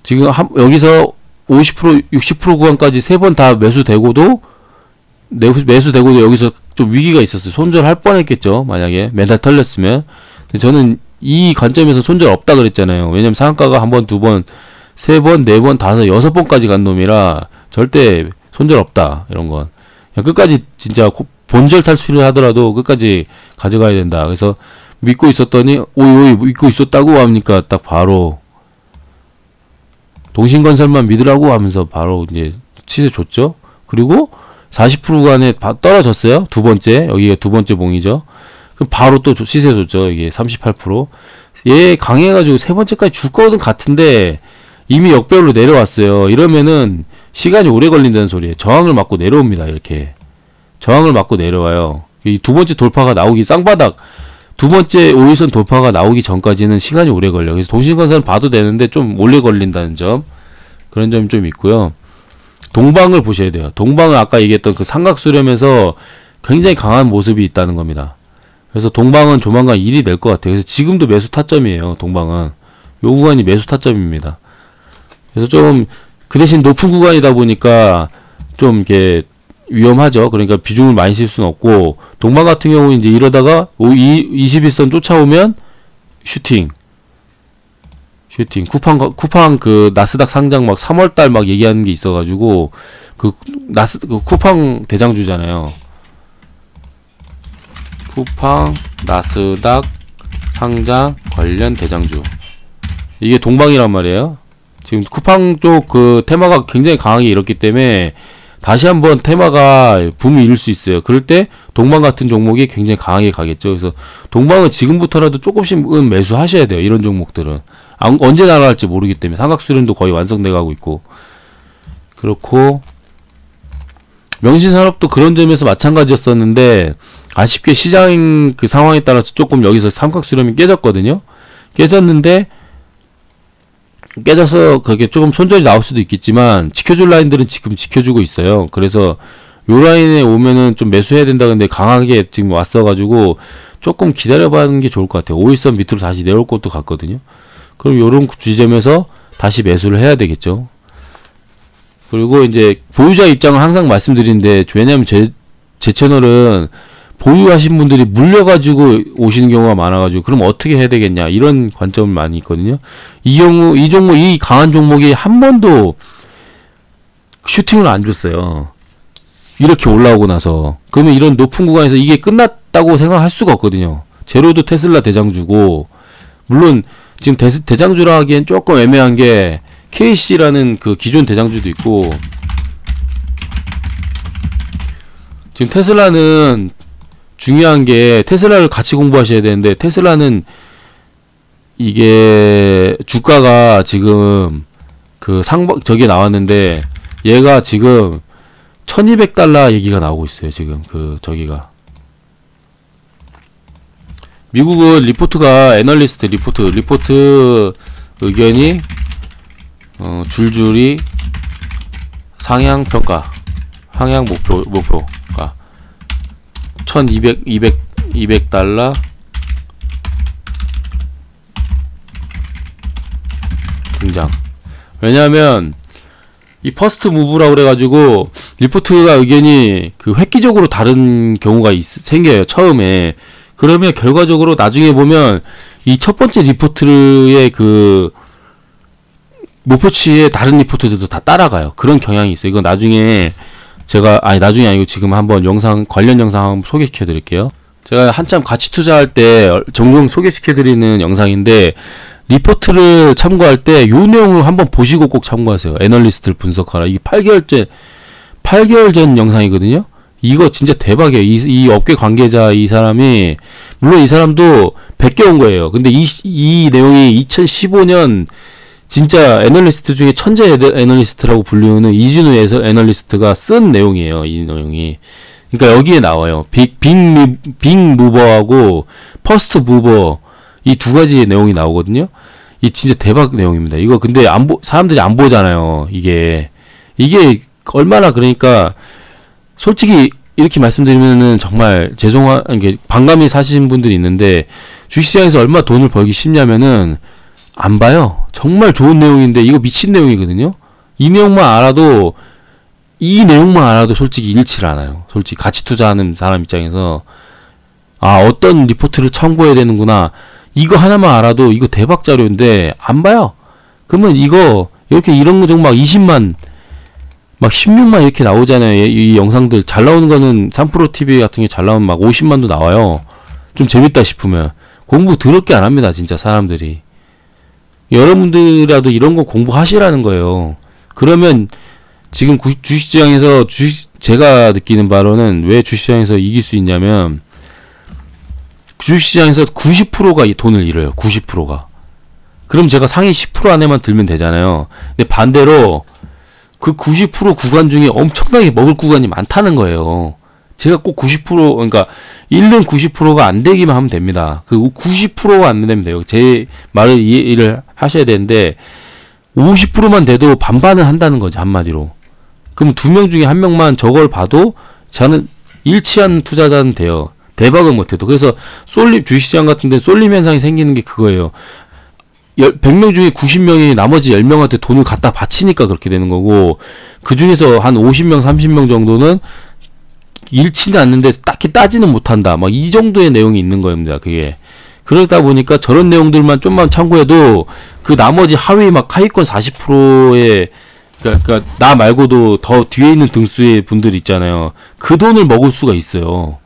지금 여기서 50% 60% 구간까지 3번 다 매수되고도 여기서 좀 위기가 있었어요. 손절할 뻔했겠죠. 만약에 멘탈 털렸으면. 근데 저는 이 관점에서 손절 없다 그랬잖아요. 왜냐면 상한가가 1번, 2번, 3번, 4번, 5, 6번까지 간 놈이라 절대 손절 없다. 이런 건 그냥 끝까지 진짜 본절 탈출을 하더라도 끝까지 가져가야 된다. 그래서 믿고 있었더니 오이 믿고 있었다고 하니까 딱 바로 동신건설만 믿으라고 하면서 바로 이제 시세 줬죠. 그리고 40% 구간에 떨어졌어요. 두 번째, 여기가 두 번째 봉이죠. 그럼 바로 또 시세 줬죠. 이게 38%. 얘 강해가지고 세 번째까지 줄 거는 같은데 이미 역배열로 내려왔어요. 이러면은 시간이 오래 걸린다는 소리예요. 저항을 맞고 내려옵니다. 이렇게 저항을 맞고 내려와요. 이 두 번째 돌파가 나오기, 쌍바닥 두 번째 5일선 돌파가 나오기 전까지는 시간이 오래 걸려요. 그래서 동신건설은 봐도 되는데 좀 오래 걸린다는 점, 그런 점이 좀 있고요. 동방을 보셔야 돼요. 동방은 아까 얘기했던 그 삼각수렴에서 굉장히 강한 모습이 있다는 겁니다. 그래서 동방은 조만간 1이 될 것 같아요. 그래서 지금도 매수 타점이에요. 동방은 요 구간이 매수 타점입니다. 그래서 좀 그 대신 높은 구간이다 보니까 좀 이렇게 위험하죠. 그러니까 비중을 많이 쓸 수는 없고, 동방 같은 경우 이제 이러다가 21선 쫓아오면 슈팅 쿠팡 그 나스닥 상장 막 3월달 막 얘기하는 게 있어가지고, 그 쿠팡 대장주잖아요. 쿠팡 나스닥 상장 관련 대장주, 이게 동방이란 말이에요. 지금 쿠팡 쪽 그 테마가 굉장히 강하게 일었기 때문에 다시 한번 테마가 붐이 일 수 있어요. 그럴 때 동방 같은 종목이 굉장히 강하게 가겠죠. 그래서 동방은 지금부터라도 조금씩은 매수하셔야 돼요. 이런 종목들은 언제 날아갈지 모르기 때문에. 삼각수렴도 거의 완성돼 가고 있고. 그렇고 명신산업도 그런 점에서 마찬가지였었는데, 아쉽게 시장 그 상황에 따라서 조금 여기서 삼각수렴이 깨졌거든요. 깨져서 그게 조금 손절이 나올 수도 있겠지만, 지켜줄 라인들은 지금 지켜주고 있어요. 그래서 요 라인에 오면은 좀 매수해야 된다. 근데 강하게 지금 왔어가지고 조금 기다려봐는 게 좋을 것 같아요. 5일선 밑으로 다시 내려올 것도 같거든요. 그럼 요런 지점에서 다시 매수를 해야 되겠죠. 그리고 이제 보유자 입장을 항상 말씀드리는데, 왜냐면 제 채널은 보유하신 분들이 물려가지고 오시는 경우가 많아가지고, 그럼 어떻게 해야 되겠냐, 이런 관점이 많이 있거든요. 이 종목, 이 강한 종목이 한 번도 슈팅을 안 줬어요. 이렇게 올라오고 나서. 그러면 이런 높은 구간에서 이게 끝났다고 생각할 수가 없거든요. 제로도 테슬라 대장주고, 물론 지금 대장주라 하기엔 조금 애매한 게 KC라는 그 기존 대장주도 있고, 지금 테슬라는 중요한 게, 테슬라를 같이 공부하셔야 되는데, 테슬라는 이게 주가가 지금 그 저게 나왔는데, 얘가 지금 $1200 얘기가 나오고 있어요. 지금 그 저기가 미국은 리포트가 애널리스트 리포트 의견이 줄줄이 상향 평가, 상향 목표가 $1200 등장. 왜냐하면 이 퍼스트 무브라고 그래가지고 리포트가 의견이 그 획기적으로 다른 경우가 생겨요. 처음에. 그러면 결과적으로 나중에 보면 이 첫 번째 리포트의 그 목표치에 다른 리포트들도 다 따라가요. 그런 경향이 있어요. 이거 나중에 제가 나중에 아니고 지금 한번 영상 관련 영상 한번 소개시켜 드릴게요. 제가 한참 가치 투자할 때 종종 소개시켜 드리는 영상인데 리포트를 참고할 때 요 내용을 한번 보시고 꼭 참고하세요. 애널리스트를 분석하라. 이게 8개월 전 영상이거든요. 이거 진짜 대박이에요. 이 업계 관계자 이 사람이 물론 이 사람도 100개 온 거예요. 근데 이 내용이 2015년 진짜 애널리스트 중에 천재 애널리스트라고 불리우는 이진우 애널리스트가 쓴 내용이에요. 이 내용이. 그러니까 여기에 나와요. 빅 무버하고 퍼스트 무버 이 두 가지의 내용이 나오거든요. 이 진짜 대박 내용입니다. 이거 근데 사람들이 안 보잖아요. 이게 얼마나 그러니까 솔직히 이렇게 말씀드리면은 정말 이게 반감이 사시는 분들이 있는데 주식시장에서 얼마 돈을 벌기 쉽냐면은 안 봐요. 정말 좋은 내용인데 이거 미친 내용이거든요. 이 내용만 알아도 솔직히 잃지를 않아요. 솔직히 가치 투자하는 사람 입장에서 어떤 리포트를 참고해야 되는구나. 이거 하나만 알아도 이거 대박 자료인데 안 봐요. 그러면 이렇게 이런 거 정말 20만 막 16만 이렇게 나오잖아요. 이 영상들 잘 나오는 거는 3프로TV 같은 게 잘 나오면 막 50만도 나와요. 좀 재밌다 싶으면 공부 더럽게 안 합니다. 진짜 사람들이. 여러분들이라도 이런 거 공부하시라는 거예요. 그러면 지금 주식시장에서 제가 느끼는 바로는 왜 주식시장에서 이길 수 있냐면 주식시장에서 90%가 이 돈을 잃어요. 90%가. 그럼 제가 상위 10% 안에만 들면 되잖아요. 근데 반대로 그 90% 구간 중에 엄청나게 먹을 구간이 많다는 거예요. 제가 꼭 90% 그러니까 잃는 90%가 안 되기만 하면 됩니다. 그 90%가 안 되면 돼요. 제 말을 이해를 하셔야 되는데 50%만 돼도 반반은 한다는 거죠. 한마디로. 그럼 2명 중에 1명만 저걸 봐도 저는 일치한 투자자는 돼요. 대박은 못해도. 그래서 주식시장 같은 데 쏠림 현상이 생기는 게 그거예요. 100명 중에 90명이 나머지 10명한테 돈을 갖다 바치니까 그렇게 되는 거고, 그 중에서 한 50명, 30명 정도는 잃지는 않는데 딱히 따지는 못한다. 막 이 정도의 내용이 있는 겁니다. 그게. 그러다 보니까 저런 내용들만 좀만 참고해도 그 나머지 하위 막 하위권 40%의 그러니까 나 말고도 더 뒤에 있는 등수의 분들 있잖아요. 그 돈을 먹을 수가 있어요.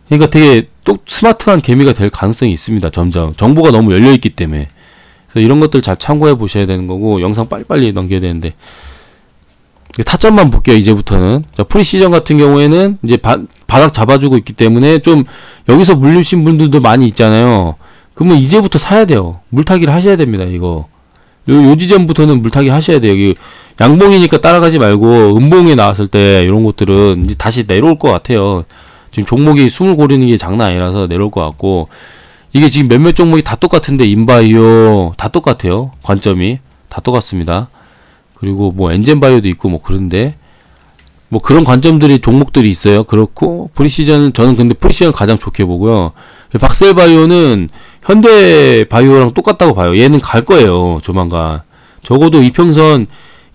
그러니까 되게 또 스마트한 개미가 될 가능성이 있습니다. 점점 정보가 너무 열려 있기 때문에. 그래서 이런 것들 잘 참고해 보셔야 되는 거고, 영상 빨리빨리 넘겨야 되는데 타점만 볼게요. 이제부터는. 자, 프리시전 같은 경우에는 이제 바닥 잡아주고 있기 때문에 좀 여기서 물리신 분들도 많이 있잖아요. 그러면 이제부터 사야 돼요. 물타기를 하셔야 됩니다. 이거 요 지점부터는 물타기 하셔야 돼요. 여기 양봉이니까 따라가지 말고 음봉에 나왔을 때 이런 것들은 이제 다시 내려올 것 같아요. 지금 종목이 숨을 고르는 게 장난 아니라서 내려올 것 같고, 이게 지금 몇몇 종목이 다 똑같은데 인바이오 다 똑같아요. 관점이 다 똑같습니다. 그리고 뭐 엔젠바이오도 있고 뭐 그런데 뭐 그런 관점들이 종목들이 있어요. 그렇고 프리시전 저는 근데 프리시전 가장 좋게 보고요. 박셀바이오는 현대바이오랑 똑같다고 봐요. 얘는 갈 거예요. 조만간. 적어도 이평선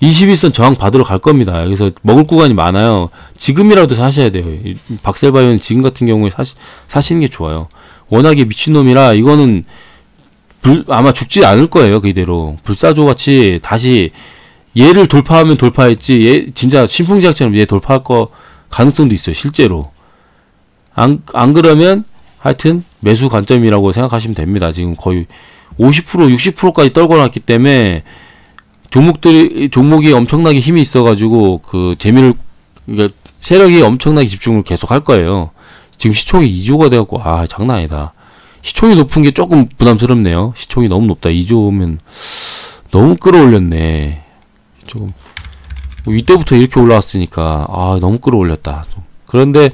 21선 저항 받으러 갈 겁니다. 여기서 먹을 구간이 많아요. 지금이라도 사셔야 돼요. 박셀바이오는 지금 같은 경우에 사시는 게 좋아요. 워낙에 미친놈이라 이거는 아마 죽지 않을 거예요. 그대로 불사조 같이 다시 얘를 돌파하면 돌파했지, 얘 진짜 신풍지약처럼 얘 돌파할 거 가능성도 있어요. 실제로. 안 그러면 하여튼 매수 관점이라고 생각하시면 됩니다. 지금 거의 50% 60%까지 떨궈 놨기 때문에 종목이 엄청나게 힘이 있어가지고 그 그러니까 세력이 엄청나게 집중을 계속 할 거예요. 지금 시총이 2조가 돼갖고 장난 아니다. 시총이 높은 게 조금 부담스럽네요. 시총이 너무 높다. 2조면 너무 끌어올렸네. 조금 뭐 이때부터 이렇게 올라왔으니까 너무 끌어올렸다. 그런데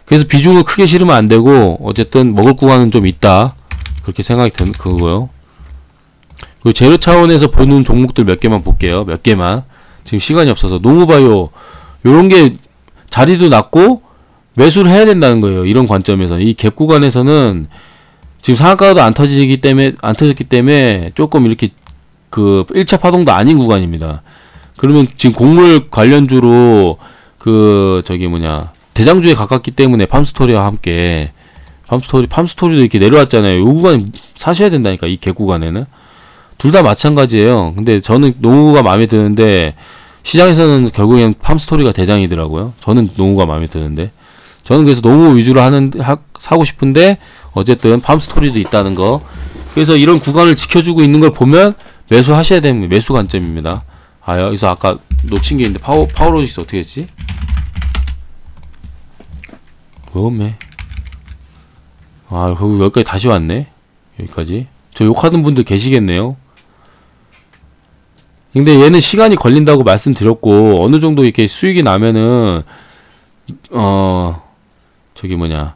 그래서 비중을 크게 실으면 안 되고 어쨌든 먹을 구간은 좀 있다. 그렇게 생각이 드는 그거요. 그 재료 차원에서 보는 종목들 몇 개만 볼게요. 몇 개만. 지금 시간이 없어서 노무바이오 요런 게 자리도 낮고 매수를 해야 된다는 거예요. 이런 관점에서 이 갭 구간에서는 지금 상한가도 안 터졌기 때문에 조금 이렇게 그 1차 파동도 아닌 구간입니다. 그러면 지금 곡물 관련주로 대장주에 가깝기 때문에 팜스토리와 함께 팜스토리도 이렇게 내려왔잖아요. 이 구간 사셔야 된다니까. 이 갭 구간에는 둘 다 마찬가지예요. 근데 저는 농구가 마음에 드는데 시장에서는 결국엔 팜스토리가 대장이더라고요. 저는 농구가 마음에 드는데 저는 그래서 농구 위주로 사고 싶은데 어쨌든 팜스토리도 있다는 거. 그래서 이런 구간을 지켜주고 있는 걸 보면 매수하셔야 됩니다. 매수 관점입니다. 아, 여기서 아까 놓친 게 있는데 파워로지스 어떻게 했지? 그거매. 아, 결국 여기까지 다시 왔네. 여기까지. 저 욕하는 분들 계시겠네요. 근데 얘는 시간이 걸린다고 말씀드렸고, 어느 정도 이렇게 수익이 나면은, 저기 뭐냐.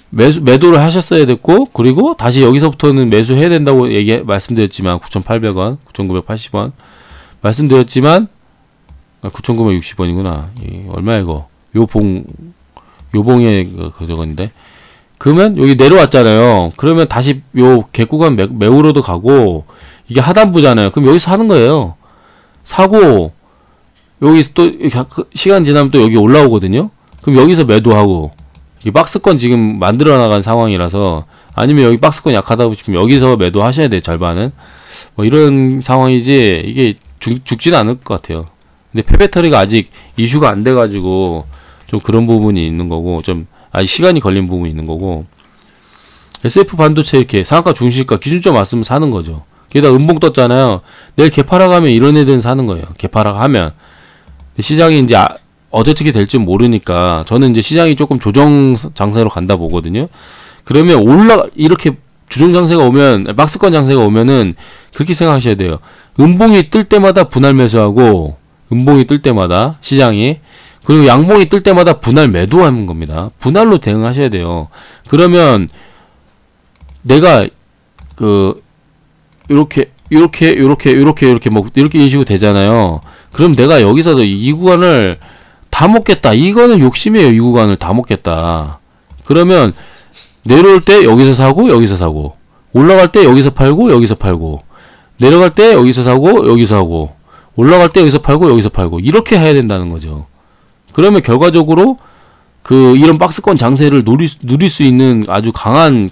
매도를 하셨어야 됐고, 그리고 다시 여기서부터는 매수해야 된다고 말씀드렸지만, 9,800원, 9,980원. 말씀드렸지만, 9,960원이구나. 얼마야, 이거? 요봉의 저건데. 그러면 여기 내려왔잖아요. 그러면 다시 요 개구간 매우로도 가고, 이게 하단부잖아요. 그럼 여기서 하는 거예요. 사고, 여기서 또, 시간 지나면 또 여기 올라오거든요? 그럼 여기서 매도하고, 이 박스권 지금 만들어 나간 상황이라서, 아니면 여기 박스권 약하다고 싶으면 여기서 매도하셔야 돼요, 절반은. 뭐 이런 상황이지, 이게 죽지는 않을 것 같아요. 근데 폐배터리가 아직 이슈가 안 돼가지고, 좀 그런 부분이 있는 거고, 좀, 아직 시간이 걸린 부분이 있는 거고, SF 반도체 이렇게 상한가 중시가 기준점 왔으면 사는 거죠. 게다가 음봉 떴잖아요. 내일 개파락 하면 이런 애들은 사는 거예요. 개파락 하면. 시장이 이제 어떻게 될지 모르니까 저는 이제 시장이 조금 조정 장세로 간다 보거든요. 그러면 이렇게 조정 장세가 오면, 박스권 장세가 오면은 그렇게 생각하셔야 돼요. 음봉이 뜰 때마다 분할 매수하고, 음봉이 뜰 때마다 시장이, 그리고 양봉이 뜰 때마다 분할 매도하는 겁니다. 분할로 대응하셔야 돼요. 그러면 내가 이렇게 인식이 되잖아요. 그럼 내가 여기서도 이 구간을 다 먹겠다. 이거는 욕심이에요. 이 구간을 다 먹겠다. 그러면 내려올 때 여기서 사고, 여기서 사고, 올라갈 때 여기서 팔고, 여기서 팔고, 내려갈 때 여기서 사고, 여기서 하고, 올라갈 때 여기서 팔고, 여기서 팔고, 이렇게 해야 된다는 거죠. 그러면 결과적으로 이런 박스권 장세를 누릴 수 있는 아주 강한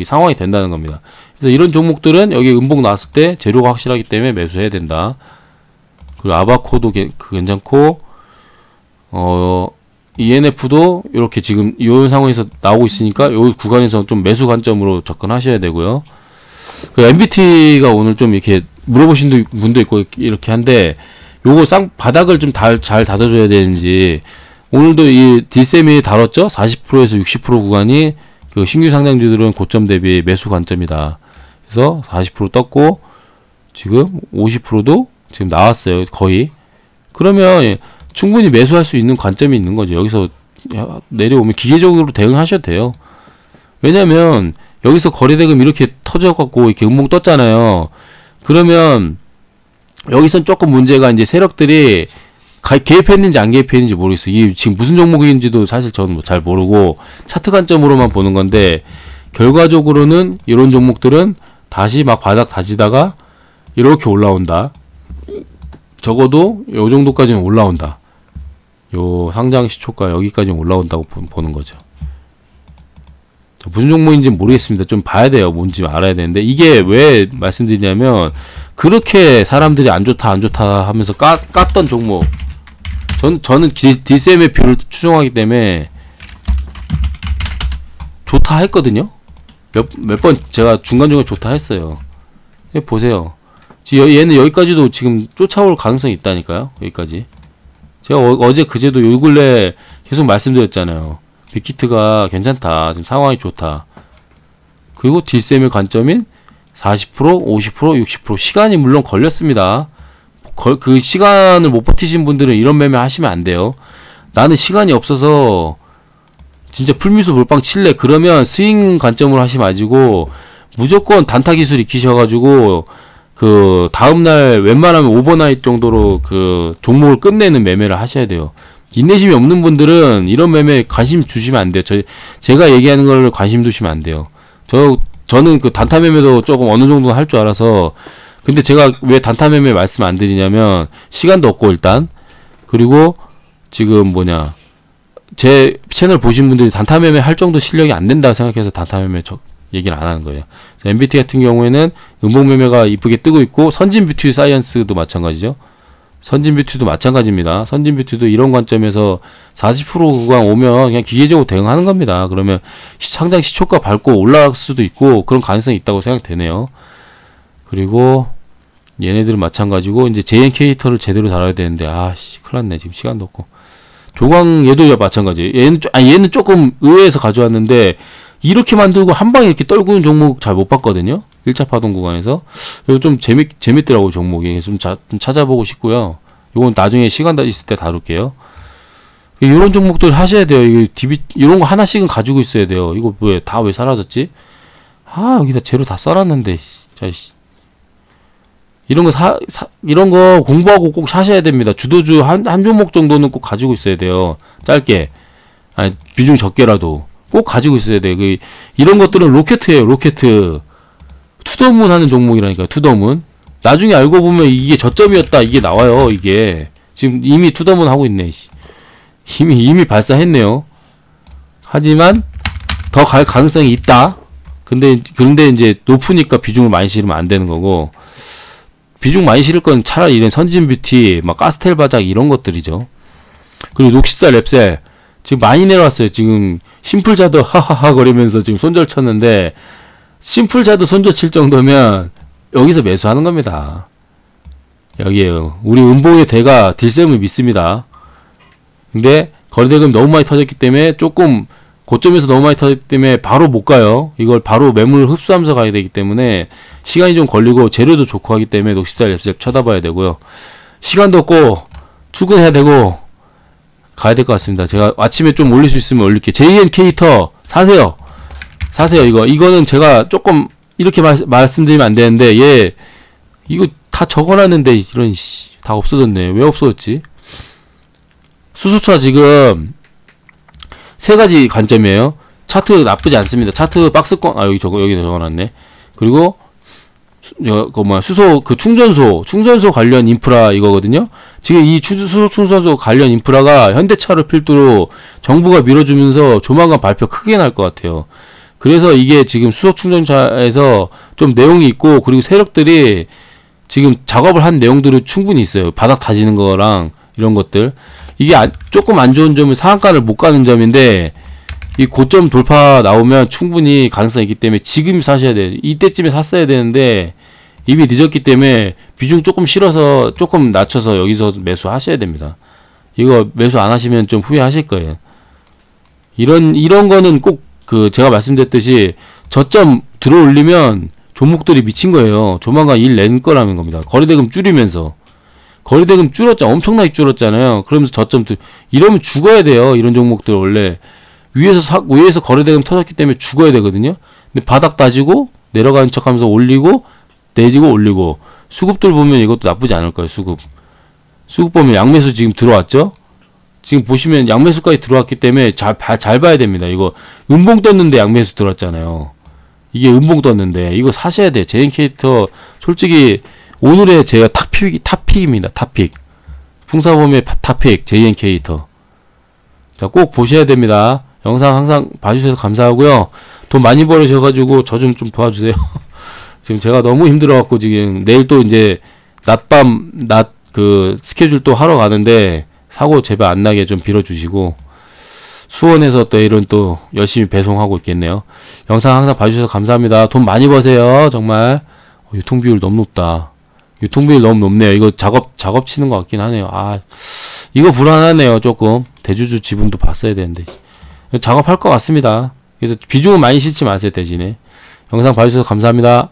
상황이 된다는 겁니다. 그래서 이런 종목들은 여기 음봉 나왔을 때 재료가 확실하기 때문에 매수해야 된다. 그리고 아바코도 괜찮고, ENF도 이렇게 지금 이 상황에서 나오고 있으니까 이 구간에서 좀 매수 관점으로 접근하셔야 되고요. MBT가 오늘 좀 이렇게 물어보신 분도 있고 이렇게 한데, 요거 바닥을 좀 잘 닫아줘야 되는지, 오늘도 이 DCM이 다뤘죠? 40%에서 60% 구간이 신규 상장주들은 고점 대비 매수 관점이다. 그래서 40% 떴고, 지금 50%도 지금 나왔어요. 거의. 그러면 충분히 매수할 수 있는 관점이 있는 거죠. 여기서 내려오면 기계적으로 대응하셔도 돼요. 왜냐면 여기서 거래대금 이렇게 터져갖고 이렇게 음봉 떴잖아요. 그러면 여기선 조금 문제가 이제 세력들이 개입했는지 안 개입했는지 모르겠어요. 이게 지금 무슨 종목인지도 사실 저는 잘 모르고 차트 관점으로만 보는 건데, 결과적으로는 이런 종목들은 다시 막 바닥 다지다가 이렇게 올라온다. 적어도 요 정도까지는 올라온다. 요 상장 시초가 여기까지는 올라온다고 보는 거죠. 무슨 종목인지 모르겠습니다. 좀 봐야 돼요. 뭔지 알아야 되는데, 이게 왜 말씀드리냐면, 그렇게 사람들이 안 좋다 하면서 깠던 종목, 저는 DCM의 뷰를 추종하기 때문에 좋다 했거든요. 몇 번 제가 중간중간 좋다 했어요. 보세요. 얘는 여기까지도 지금 쫓아올 가능성이 있다니까요. 여기까지. 제가 어제 그제도 요 근래 계속 말씀드렸잖아요. 빅히트가 괜찮다. 지금 상황이 좋다. 그리고 DCM의 관점인 40%, 50%, 60% 시간이 물론 걸렸습니다. 그 시간을 못 버티신 분들은 이런 매매 하시면 안 돼요. 나는 시간이 없어서 진짜 풀미수 몰빵 칠래. 그러면 스윙 관점으로 하시 마시고 무조건 단타 기술 익히셔가지고 다음날 웬만하면 오버나잇 정도로 종목을 끝내는 매매를 하셔야 돼요. 인내심이 없는 분들은 이런 매매에 관심 주시면 안 돼요. 제가 얘기하는 걸 관심 두시면 안 돼요. 저는 단타 매매도 조금 어느 정도 할 줄 알아서. 근데 제가 왜 단타 매매 말씀 안 드리냐면, 시간도 없고 일단, 그리고 지금 제 채널 보신 분들이 단타 매매 할 정도 실력이 안 된다고 생각해서 단타 매매 얘기를 안 하는 거예요. 그래서 MBT 같은 경우에는 음봉 매매가 이쁘게 뜨고 있고, 선진 뷰티 사이언스도 마찬가지죠. 선진 뷰티도 마찬가지입니다. 선진 뷰티도 이런 관점에서 40% 구간 오면 그냥 기계적으로 대응하는 겁니다. 그러면 상장 시초가 밟고 올라갈 수도 있고 그런 가능성이 있다고 생각되네요. 그리고 얘네들은 마찬가지고, 이제 JNK터를 제대로 달아야 되는데, 아씨 큰일 났네. 지금 시간도 없고. 조광 얘도 마찬가지. 얘는 조금 의외에서 가져왔는데, 이렇게 만들고 한 방에 이렇게 떨구는 종목 잘 못 봤거든요. 1차 파동 구간에서. 이거 좀 재밌더라고요, 종목이. 좀 찾아보고 싶고요. 이건 나중에 시간 있을 때 다룰게요. 이런 종목들 하셔야 돼요. 이런 거 하나씩은 가지고 있어야 돼요. 이거 다 왜 사라졌지? 아, 여기다 재료 다 썰었는데, 자, 이런 거 공부하고 꼭 사셔야 됩니다. 주도주 한 종목 정도는 꼭 가지고 있어야 돼요. 짧게. 아니, 비중 적게라도. 꼭 가지고 있어야 돼요. 이런 것들은 로켓이에요, 로켓. 투더문 하는 종목이라니까요, 투더문. 나중에 알고 보면 이게 저점이었다, 이게 나와요, 이게. 지금 이미 투더문 하고 있네, 이미 발사했네요. 하지만, 더 갈 가능성이 있다. 근데 이제 높으니까 비중을 많이 실으면 안 되는 거고, 비중 많이 실을 건 차라리 이런 선진 뷰티, 막 가스텔 바작 이런 것들이죠. 그리고 녹십사 랩셀 지금 많이 내려왔어요. 지금 심플자도 하하하 거리면서 지금 손절 쳤는데, 심플자도 손절 칠 정도면 여기서 매수하는 겁니다. 여기에요. 우리 음봉의 대가 딜셈을 믿습니다. 근데 거래대금 너무 많이 터졌기 때문에, 조금 고점에서 너무 많이 터졌기 때문에 바로 못 가요. 이걸 바로 매물 흡수하면서 가야 되기 때문에 시간이 좀 걸리고, 재료도 좋고 하기 때문에 녹십사 랩셀 쳐다봐야 되고요. 시간도 없고 출근해야 되고 가야 될 것 같습니다. 제가 아침에 좀 올릴 수 있으면 올릴게요. JNK터 사세요. 이거는 제가 조금 이렇게 말씀드리면 안 되는데, 이거 다 적어놨는데 다 없어졌네. 왜 없어졌지? 수소차 지금 세 가지 관점이에요. 차트 나쁘지 않습니다. 차트 박스권, 여기 적어놨네. 그리고 수소, 충전소 관련 인프라 이거거든요. 지금 이 수소 충전소 관련 인프라가 현대차를 필두로 정부가 밀어주면서 조만간 발표 크게 날 것 같아요. 그래서 이게 지금 수소 충전차에서 좀 내용이 있고, 그리고 세력들이 지금 작업을 한 내용들이 충분히 있어요. 바닥 다지는 거랑 이런 것들. 이게 조금 안 좋은 점은 상한가를 못 가는 점인데, 이 고점 돌파 나오면 충분히 가능성이 있기 때문에 지금 사셔야 돼요. 이때쯤에 샀어야 되는데 이미 늦었기 때문에 비중 조금 실어서 조금 낮춰서 여기서 매수하셔야 됩니다. 이거 매수 안 하시면 좀 후회하실 거예요. 이런 거는 꼭 제가 말씀드렸듯이 저점 들어 올리면 종목들이 미친 거예요. 조만간 일 낸 거라는 겁니다. 거래대금 줄이면서. 거래대금 엄청나게 줄었잖아요. 그러면서 저점 이러면 죽어야 돼요. 이런 종목들 원래 위에서 거래대금 터졌기 때문에 죽어야 되거든요. 근데 바닥 따지고 내려가는 척 하면서 올리고 내리고 올리고, 수급들 보면 이것도 나쁘지 않을 거예요. 수급 보면 양매수 지금 들어왔죠. 지금 보시면 양매수까지 들어왔기 때문에 잘 봐야 됩니다. 이거 음봉 떴는데 양매수 들어왔잖아요. 이게 음봉 떴는데 이거 사셔야 돼요. JNK터 솔직히 오늘의 제가 탑픽입니다. 탑픽. 풍사범의 탑픽 JNK터. 자, 꼭 보셔야 됩니다. 영상 항상 봐주셔서 감사하고요. 돈 많이 벌으셔가지고 저 좀 도와주세요. 지금 제가 너무 힘들어갖고 지금 내일 또 이제 낮 스케줄 또 하러 가는데 사고 제발 안 나게 좀 빌어주시고, 수원에서 또 내일은 또 열심히 배송하고 있겠네요. 영상 항상 봐주셔서 감사합니다. 돈 많이 버세요. 정말. 유통비율 너무 높다. 유통비율 너무 높네요. 이거 작업 치는 것 같긴 하네요. 이거 불안하네요. 조금 대주주 지분도 봤어야 되는데. 작업할 것 같습니다. 그래서 비중은 많이 실지 마세요. 대신에. 영상 봐주셔서 감사합니다.